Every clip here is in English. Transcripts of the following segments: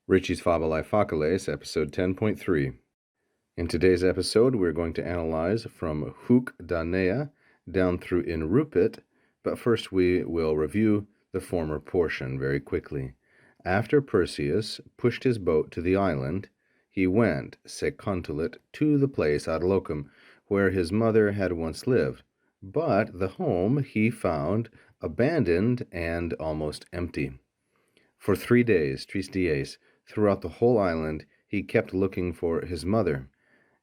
Ritchie's Fabulae Faciles, episode 10.3. In today's episode, we're going to analyze from hook Danea down through in rupit, but first we will review the former portion very quickly. After Perseus pushed his boat to the island, he went, secontulit, to the place ad locum, where his mother had once lived, but the home he found abandoned and almost empty. For 3 days, 3 dies, throughout the whole island, he kept looking for his mother.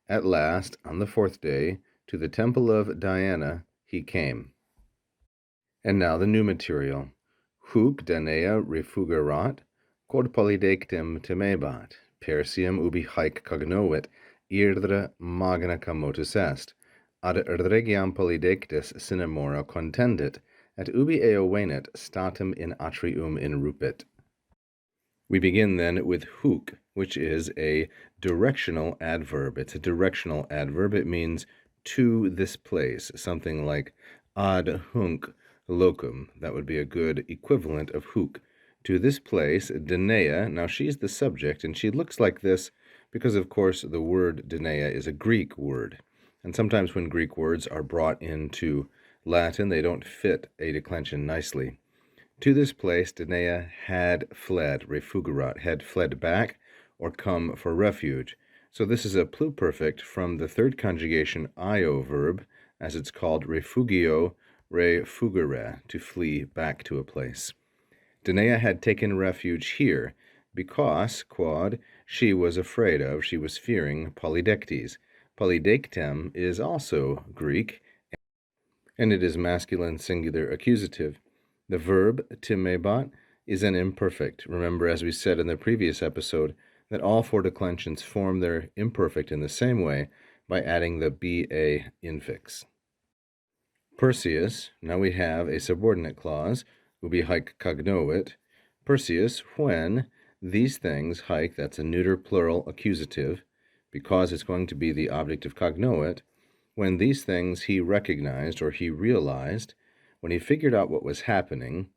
At last, on the 4th day, to the temple of Diana he came. And now the new material. Huc Danea refugerat, quod polydectem temebat, Perseum ubi haec cognovit, irdre magna camotus est, ad regiam polydectis cinemora contendit, et ubi eo venet statum in atrium in rupit. We begin then with hook, which is a directional adverb. It's a directional adverb. It means to this place, something like ad hunc locum. That would be a good equivalent of hook. To this place, Danea, now she's the subject, and she looks like this because, of course, the word Danea is a Greek word. And sometimes when Greek words are brought into Latin, they don't fit a declension nicely. To this place, Danea had fled, refugerat, had fled back or come for refuge. So this is a pluperfect from the third conjugation io verb, as it's called refugio refugere, to flee back to a place. Danea had taken refuge here because, quod, she was afraid of, she was fearing Polydectes. Polydectem is also Greek, and it is masculine singular accusative. The verb timebat is an imperfect. Remember, as we said in the previous episode, that all 4 declensions form their imperfect in the same way by adding the ba infix. Perseus, now we have a subordinate clause, ubi haec cognovit. Perseus, when these things, haec, that's a neuter plural accusative, because it's going to be the object of cognovit, when these things he recognized or he realized, when he figured out what was happening,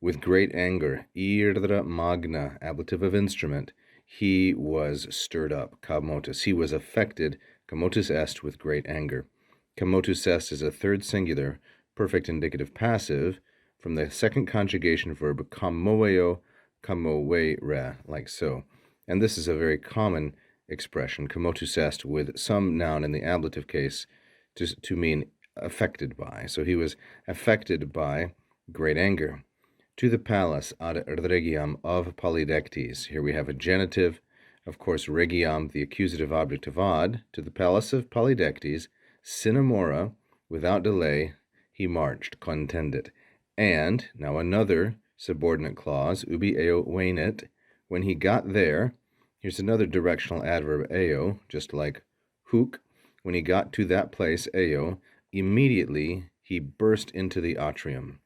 with great anger, irdra magna, ablative of instrument, he was stirred up, camotus. He was affected, camotus est, with great anger. Camotus est is a third singular, perfect indicative passive, from the second conjugation verb camoeo, camoere, like so. And this is a very common expression, camotus est, with some noun in the ablative case to mean affected by. So he was affected by great anger. To the palace ad regiam of Polydectes. Here we have a genitive, of course, regiam, the accusative object of ad. To the palace of Polydectes, cinemora, without delay, he marched, contendit. And now another subordinate clause, ubi eo venet, when he got there. Here's another directional adverb, eo, just like hook. When he got to that place, eo, immediately he burst into the atrium.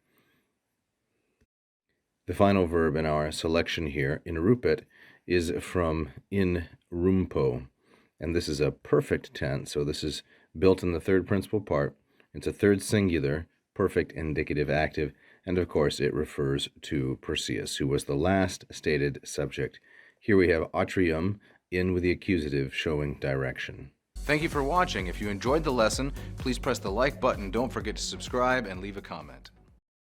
The final verb in our selection here, in rupit, is from in rumpo. And this is a perfect tense, so this is built in the third principal part. It's a third singular, perfect indicative active, and of course it refers to Perseus, who was the last stated subject. Here we have atrium, in with the accusative, showing direction. Thank you for watching. If you enjoyed the lesson, please press the like button. Don't forget to subscribe and leave a comment.